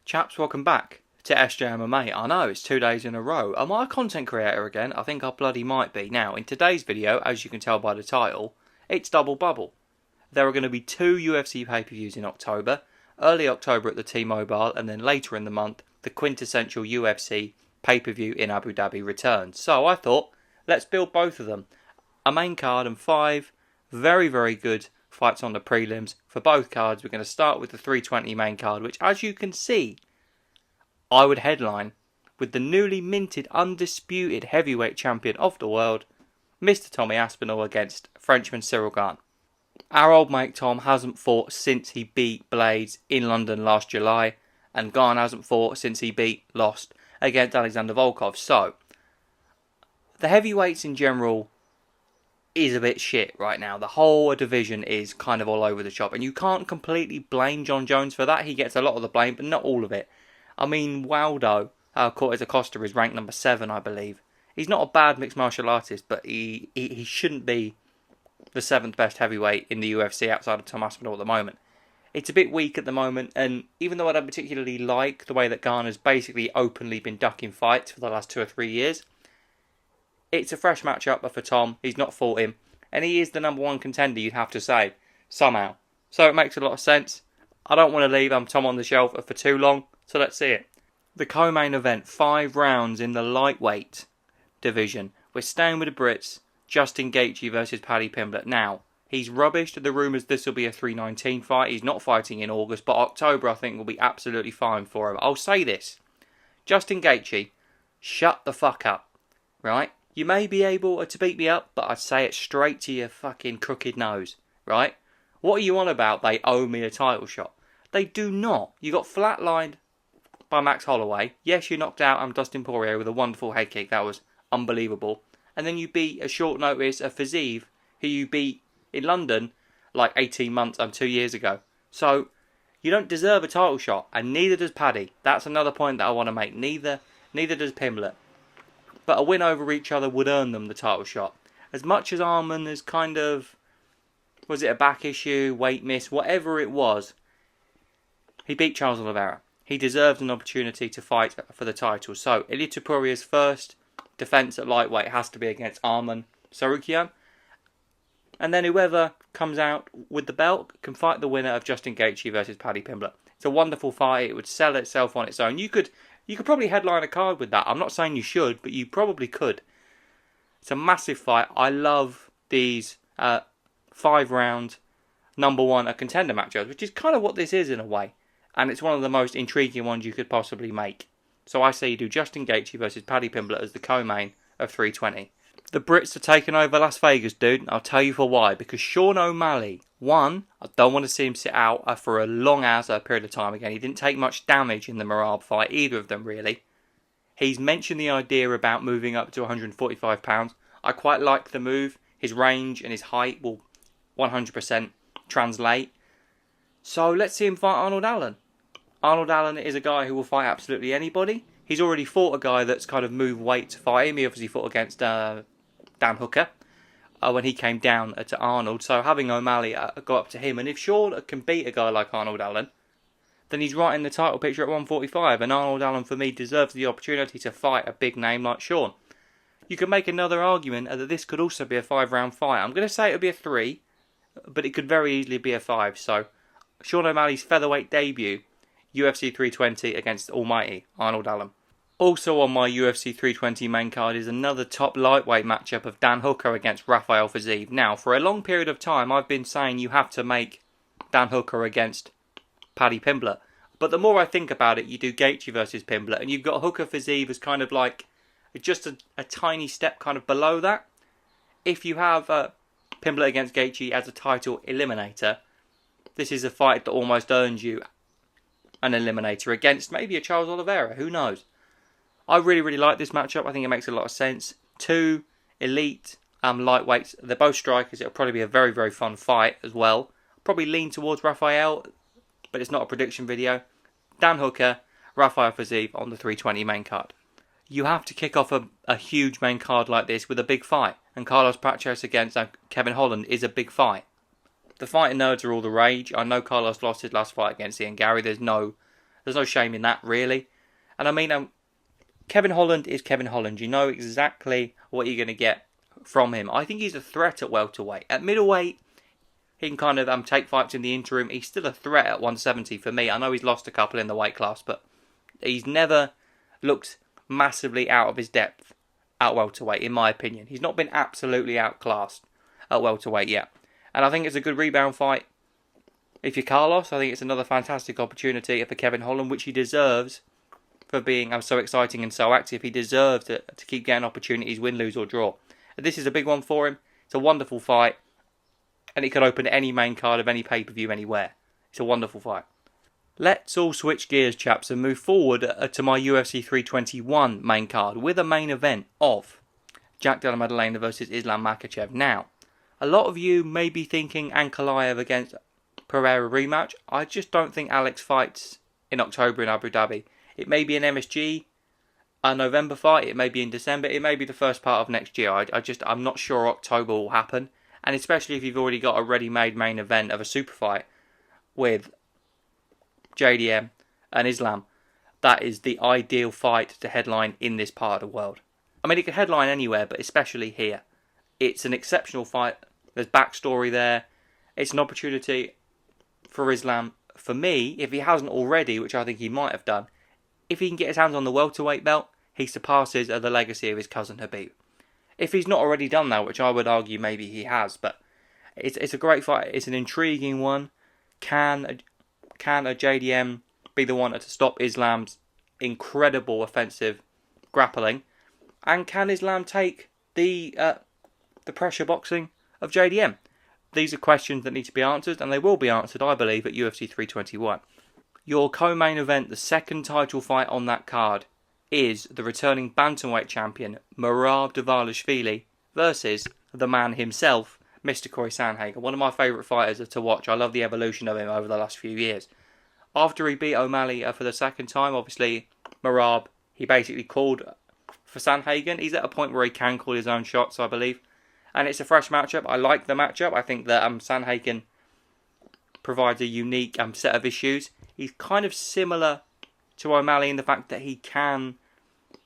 Chaps, welcome back to SJMMA. I know, it's 2 days in a row. Am I a content creator again? I think I bloody might be. Now, in today's video, as you can tell by the title, it's double bubble. There are going to be 2 UFC pay-per-views in October. Early October at the T-Mobile, and then later in the month, the quintessential UFC pay-per-view in Abu Dhabi returns. So I thought, let's build both of them. A main card and 5 very, very good fights on the prelims for both cards. We're going to start with the 320 main card, which, as you can see, I would headline with the newly minted, undisputed heavyweight champion of the world, Mr. Tommy Aspinall against Frenchman Cyril Gane. Our old mate Tom hasn't fought since he beat Blades in London last July, and Gane hasn't fought since he lost against Alexander Volkov. So, the heavyweights in general is a bit shit right now. The whole division is kind of all over the shop, and you can't completely blame John Jones for that. He gets a lot of the blame, but not all of it. I mean, Waldo Cortez Acosta is ranked number 7, I believe. He's not a bad mixed martial artist, but he shouldn't be the 7th best heavyweight in the UFC outside of Tom Aspinall at the moment. It's a bit weak at the moment, and even though I don't particularly like the way that Gane has basically openly been ducking fights for the last 2 or 3 years, it's a fresh matchup for Tom. He's not fought him, and he is the number 1 contender, you'd have to say, somehow. So it makes a lot of sense. I don't want to leave Tom on the shelf for too long, so let's see it. The co-main event, 5 rounds in the lightweight division. We're staying with the Brits. Justin Gaethje versus Paddy Pimblett. Now, he's rubbished the rumours this will be a 319 fight. He's not fighting in August, but October I think will be absolutely fine for him. I'll say this. Justin Gaethje, shut the fuck up, right? You may be able to beat me up, but I'd say it straight to your fucking crooked nose, right? What are you on about? They owe me a title shot. They do not. You got flatlined by Max Holloway. Yes, you knocked out Dustin Poirier with a wonderful head kick. That was unbelievable. And then you beat, a short notice, a Fiziev, who you beat in London like 18 months and 2 years ago. So, you don't deserve a title shot, and neither does Paddy. That's another point that I want to make. Neither does Pimblett. But a win over each other would earn them the title shot. As much as Arman is kind of, was it a back issue, weight miss, whatever it was, he beat Charles Oliveira. He deserves an opportunity to fight for the title. So, Ilia Topuria's first defence at lightweight has to be against Arman Tsarukyan. And then whoever comes out with the belt can fight the winner of Justin Gaethje versus Paddy Pimblett. It's a wonderful fight. It would sell itself on its own. You could probably headline a card with that. I'm not saying you should, but you probably could. It's a massive fight. I love these 5-round number 1 contender matchups, which is kind of what this is in a way. And it's one of the most intriguing ones you could possibly make. So I say you do Justin Gaethje versus Paddy Pimblett as the co-main of 320. The Brits are taking over Las Vegas, dude. I'll tell you for why. Because Sean O'Malley, I don't want to see him sit out for a long ass period of time again. He didn't take much damage in the Merab fight, either of them really. He's mentioned the idea about moving up to 145 pounds. I quite like the move. His range and his height will 100% translate. So let's see him fight Arnold Allen. Arnold Allen is a guy who will fight absolutely anybody. He's already fought a guy that's kind of moved weight to fight him. He obviously fought against Dan Hooker when he came down to Arnold. So having O'Malley go up to him, and if Sean can beat a guy like Arnold Allen, then he's right in the title picture at 145. And Arnold Allen, for me, deserves the opportunity to fight a big name like Sean. You could make another argument that this could also be a 5-round fight. I'm going to say it would be a 3, but it could very easily be a 5. So Sean O'Malley's featherweight debut, UFC 320 against almighty Arnold Allen. Also on my UFC 320 main card is another top lightweight matchup of Dan Hooker against Rafael Fiziev. Now, for a long period of time, I've been saying you have to make Dan Hooker against Paddy Pimblett. But the more I think about it, you do Gaethje versus Pimblett, and you've got Hooker Fiziev as kind of like just a tiny step kind of below that. If you have Pimblett against Gaethje as a title eliminator, this is a fight that almost earns you an eliminator against maybe a Charles Oliveira, who knows. I really, really like this matchup. I think it makes a lot of sense. 2 elite lightweights. They're both strikers. It'll probably be a very, very fun fight as well. Probably lean towards Rafael, but it's not a prediction video. Dan Hooker, Rafael Fiziev on the 320 main card. You have to kick off a huge main card like this with a big fight. And Carlos Prates against Kevin Holland is a big fight. The fighting nerds are all the rage. I know Carlos lost his last fight against Ian Gary. There's no There's no shame in that, really. And I mean, Kevin Holland is Kevin Holland. You know exactly what you're going to get from him. I think he's a threat at welterweight. At middleweight, he can kind of take fights in the interim. He's still a threat at 170 for me. I know he's lost a couple in the weight class, but he's never looked massively out of his depth at welterweight, in my opinion. He's not been absolutely outclassed at welterweight yet. And I think it's a good rebound fight. If you're Carlos, I think it's another fantastic opportunity for Kevin Holland, which he deserves for being so exciting and so active. He deserves to keep getting opportunities, win, lose or draw. This is a big one for him. It's a wonderful fight. And it could open any main card of any pay-per-view anywhere. It's a wonderful fight. Let's all switch gears, chaps, and move forward to my UFC 321 main card with a main event of Jack Della Maddalena versus Islam Makhachev. Now, a lot of you may be thinking Ankalaev against Pereira rematch. I just don't think Alex fights in October in Abu Dhabi. It may be an MSG, a November fight. It may be in December. It may be the first part of next year. I'm not sure October will happen. And especially if you've already got a ready-made main event of a super fight with JDM and Islam, that is the ideal fight to headline in this part of the world. I mean, it could headline anywhere, but especially here. It's an exceptional fight. There's backstory there. It's an opportunity for Islam, for me, if he hasn't already, which I think he might have done, if he can get his hands on the welterweight belt, he surpasses the legacy of his cousin Habib. If he's not already done that, which I would argue maybe he has, but it's a great fight. It's an intriguing one. Can a JDM be the one to stop Islam's incredible offensive grappling? And can Islam take the pressure boxing of JDM? These are questions that need to be answered, and they will be answered, I believe, at UFC 321. Your co-main event, the second title fight on that card, is the returning bantamweight champion Merab Dvalishvili versus the man himself, Mr. Corey Sandhagen. One of my favourite fighters to watch. I love the evolution of him over the last few years. After he beat O'Malley for the second time, obviously Merab, he basically called for Sandhagen. He's at a point where he can call his own shots, I believe. And it's a fresh matchup. I like the matchup. I think that Sandhagen provides a unique set of issues. He's kind of similar to O'Malley in the fact that he can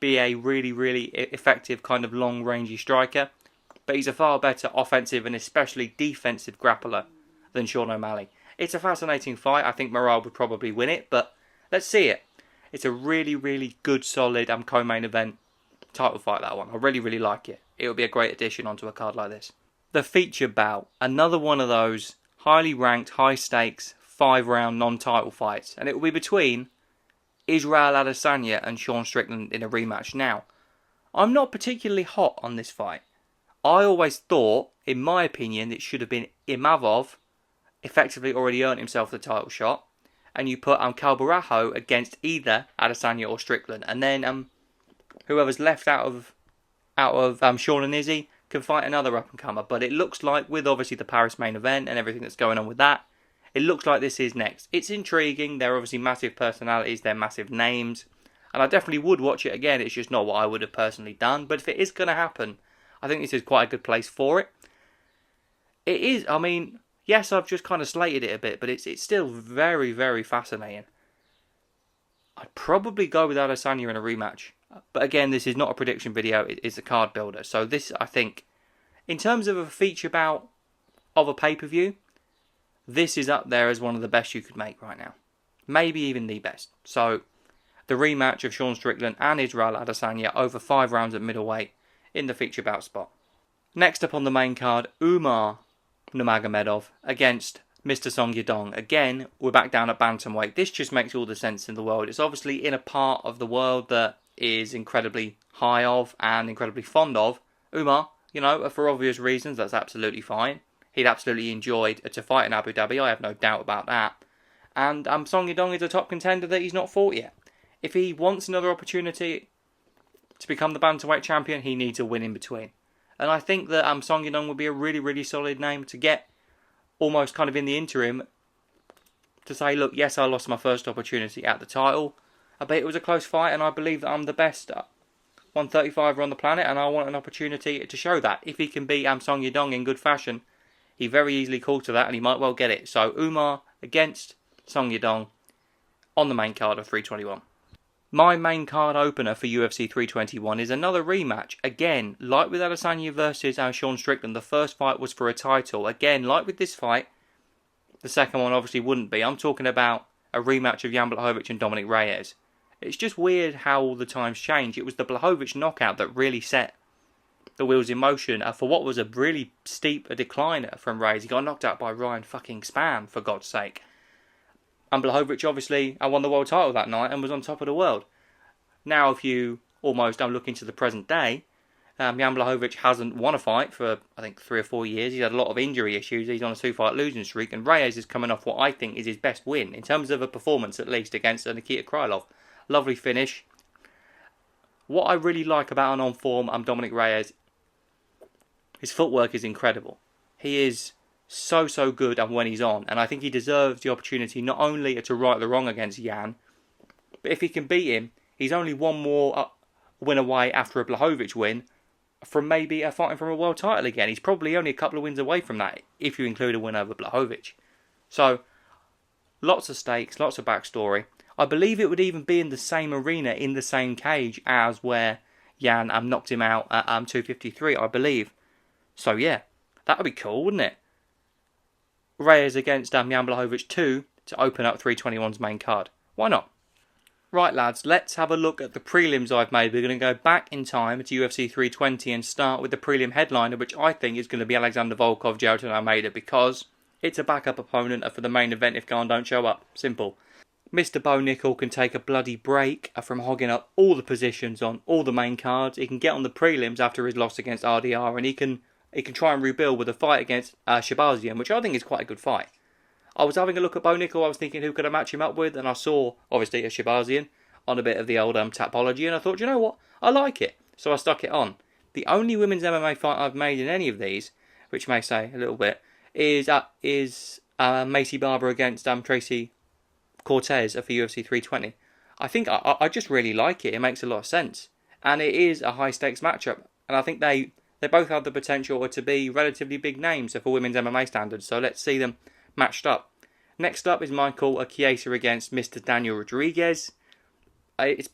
be a really, really effective kind of long-rangey striker. But he's a far better offensive and especially defensive grappler than Sean O'Malley. It's a fascinating fight. I think Merab would probably win it, but let's see it. It's a really, really good, solid co-main event title fight, that one. I really, really like it. It would be a great addition onto a card like this. The feature bout. Another one of those highly ranked, high-stakes, 5-round non-title fights. And it will be between Israel Adesanya and Sean Strickland in a rematch. Now, I'm not particularly hot on this fight. I always thought, in my opinion, it should have been Imavov, effectively already earned himself the title shot, and you put Cal Barajo against either Adesanya or Strickland, and then whoever's left out of Sean and Izzy can fight another up-and-comer. But it looks like, with obviously the Paris main event and everything that's going on with that, it looks like this is next. It's intriguing. They're obviously massive personalities. They're massive names. And I definitely would watch it again. It's just not what I would have personally done. But if it is going to happen, I think this is quite a good place for it. It is, I mean, yes, I've just kind of slated it a bit, but it's still very, very fascinating. I'd probably go with Adesanya in a rematch. But again, this is not a prediction video. It's a card builder. So this, I think, in terms of a feature bout of a pay-per-view, this is up there as one of the best you could make right now. Maybe even the best. So, the rematch of Sean Strickland and Israel Adesanya over 5 rounds at middleweight in the feature bout spot. Next up on the main card, Umar Nurmagomedov against Mr. Song Yadong. Again, we're back down at bantamweight. This just makes all the sense in the world. It's obviously in a part of the world that is incredibly high of and incredibly fond of Umar. You know, for obvious reasons, that's absolutely fine. He'd absolutely enjoyed to fight in Abu Dhabi. I have no doubt about that. And Song Yadong is a top contender that he's not fought yet. If he wants another opportunity to become the bantamweight champion, he needs a win in between. And I think that Song Yadong would be a really, really solid name to get almost kind of in the interim to say, look, yes, I lost my first opportunity at the title. I bet it was a close fight and I believe that I'm the best 135er on the planet and I want an opportunity to show that. If he can beat Song Yadong in good fashion, he very easily called to that and he might well get it. So Umar against Song Yadong. on the main card of 321. My main card opener for UFC 321 is another rematch. Again, like with Adesanya versus Sean Strickland, the first fight was for a title. Again, like with this fight, the second one obviously wouldn't be. I'm talking about a rematch of Jan Blachowicz and Dominic Reyes. It's just weird how all the times change. It was the Blachowicz knockout that really set the wheels in motion for what was a really steep decliner from Reyes. He got knocked out by Ryan fucking Spann, for God's sake. And Blachowicz obviously won the world title that night and was on top of the world. Now if you almost look into the present day, Jan Blachowicz hasn't won a fight for I think 3 or 4 years. He's had a lot of injury issues. He's on a 2-fight losing streak, and Reyes is coming off what I think is his best win, in terms of a performance at least, against Nikita Krylov. Lovely finish. What I really like about an on-form Dominic Reyes, his footwork is incredible. He is so good when he's on, and I think he deserves the opportunity not only to right the wrong against Jan, but if he can beat him, he's only one more win away after a Blachowicz win from maybe fighting for a world title again. He's probably only a couple of wins away from that if you include a win over Blachowicz. So lots of stakes, lots of backstory. I believe it would even be in the same arena, in the same cage as where Jan knocked him out at 253, I believe. So yeah, that would be cool, wouldn't it? Reyes against Jan Blachowicz 2 to open up 321's main card. Why not? Right lads, let's have a look at the prelims I've made. We're going to go back in time to UFC 320 and start with the prelim headliner, which I think is going to be Alexander Volkov, Jailton Almeida, because it's a backup opponent for the main event if Garn don't show up. Simple. Mr. Bo Nickel can take a bloody break from hogging up all the positions on all the main cards. He can get on the prelims after his loss against RDR, and he can try and rebuild with a fight against Shabazian, which I think is quite a good fight. I was having a look at Bo Nickel, I was thinking who could I match him up with, and I saw, obviously, a Shabazian on a bit of the old Tapology, and I thought, you know what, I like it, so I stuck it on. The only women's MMA fight I've made in any of these, which may say a little bit, is Macy Barber against Tracy Cortez for UFC 320. I think I just really like it, it makes a lot of sense, and it is a high stakes matchup, and I think they both have the potential to be relatively big names for women's MMA standards, so let's see them matched up. Next up is Michael Chiesa against Mr. Daniel Rodriguez. It's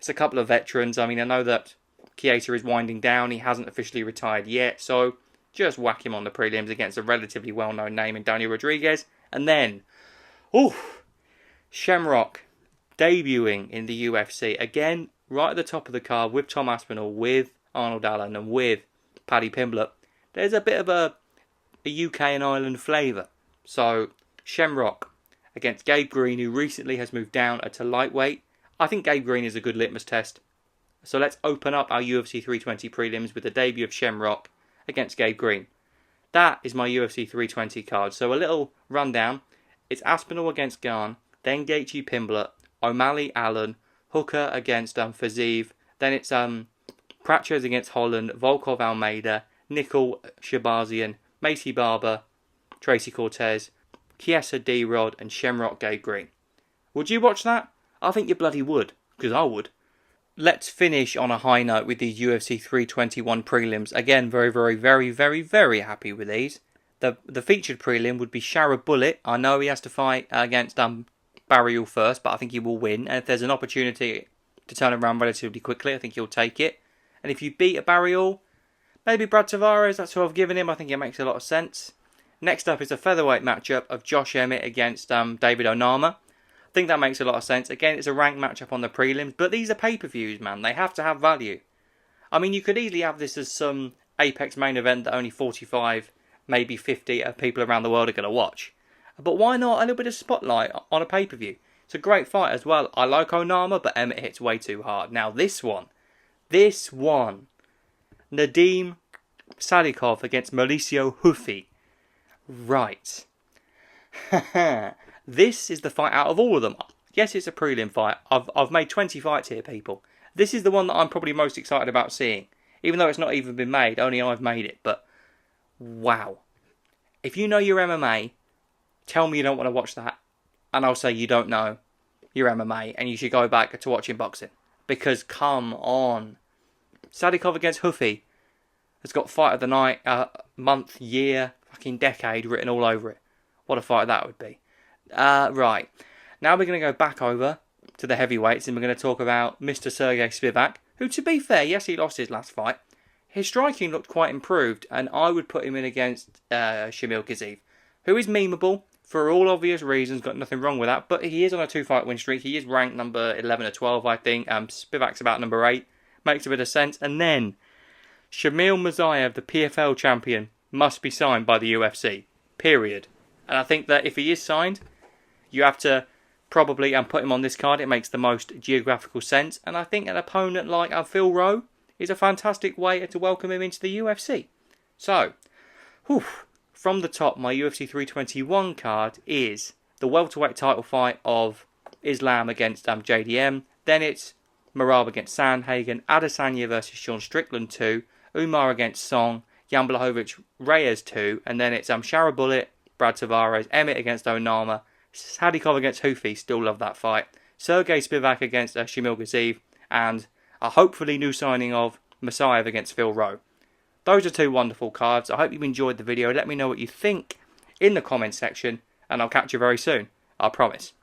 a couple of veterans. I mean, I know that Chiesa is winding down. He hasn't officially retired yet, so just whack him on the prelims against a relatively well-known name in Daniel Rodriguez. And then, Shamrock debuting in the UFC. Again, right at the top of the card with Tom Aspinall, with Arnold Allen, and with Paddy Pimblett. There's a bit of a UK and Ireland flavour. So, Shamrock against Gabe Green, who recently has moved down to lightweight. I think Gabe Green is a good litmus test. So let's open up our UFC 320 prelims with the debut of Shamrock against Gabe Green. That is my UFC 320 card. So a little rundown. It's Aspinall against Garn, then Gaethje Pimblett, O'Malley Allen, Hooker against Fiziev, then it's Pratchett against Holland, Volkov Almeida, Nickel Shabazian, Macy Barber, Tracy Cortez, Chiesa D-Rod, and Shamrock Gabe Green. Would you watch that? I think you bloody would, because I would. Let's finish on a high note with these UFC 321 prelims. Again, very happy with these. The featured prelim would be Shara Bullet. I know he has to fight against Barrial first, but I think he will win. And if there's an opportunity to turn around relatively quickly, I think he'll take it. And if you beat a Barrial, maybe Brad Tavares, that's who I've given him. I think it makes a lot of sense. Next up is a featherweight matchup of Josh Emmett against David Onama. I think that makes a lot of sense. Again, it's a ranked matchup on the prelims, but these are pay-per-views, man. They have to have value. I mean, you could easily have this as some Apex main event that only 45, maybe 50 people around the world are going to watch. But why not a little bit of spotlight on a pay-per-view? It's a great fight as well. I like Onama, but Emmett hits way too hard. Now this one. Nadim Sadikov against Mauricio Hufi. Right. This is the fight out of all of them. Yes, it's a prelim fight. I've made 20 fights here, people. This is the one that I'm probably most excited about seeing. Even though it's not even been made, only I've made it. But, wow. If you know your MMA, tell me you don't want to watch that. And I'll say you don't know your MMA and you should go back to watching boxing. Because, come on. Sadikov against Hufi has got fight of the night, month, year, fucking decade written all over it. What a fight that would be. Right. Now we're going to go back over to the heavyweights and we're going to talk about Mr. Sergey Spivak, who, to be fair, yes, he lost his last fight. His striking looked quite improved, and I would put him in against Shamil Kazeev, who is memeable for all obvious reasons, got nothing wrong with that, but he is on a 2-fight win streak. He is ranked number 11 or 12, I think. Spivak's about number 8. Makes a bit of sense. And then Shamil Mazayev, the PFL champion, must be signed by the UFC. Period. And I think that if he is signed, you have to probably put him on this card. It makes the most geographical sense. And I think an opponent like Phil Rowe is a fantastic way to welcome him into the UFC. So, from the top, my UFC 321 card is the welterweight title fight of Islam against JDM. Then it's Merab against Sandhagen, Adesanya versus Sean Strickland 2, Umar against Song, Jan Blachowicz Reyes 2, and then it's Sharabullet, Brad Tavares, Emmett against Onama, Sadikov against Houthi, still love that fight, Sergey Spivak against Shamil Kazeev, and a hopefully new signing of Masayev against Phil Rowe. Those are 2 wonderful cards. I hope you enjoyed the video. Let me know what you think in the comments section, and I'll catch you very soon. I promise.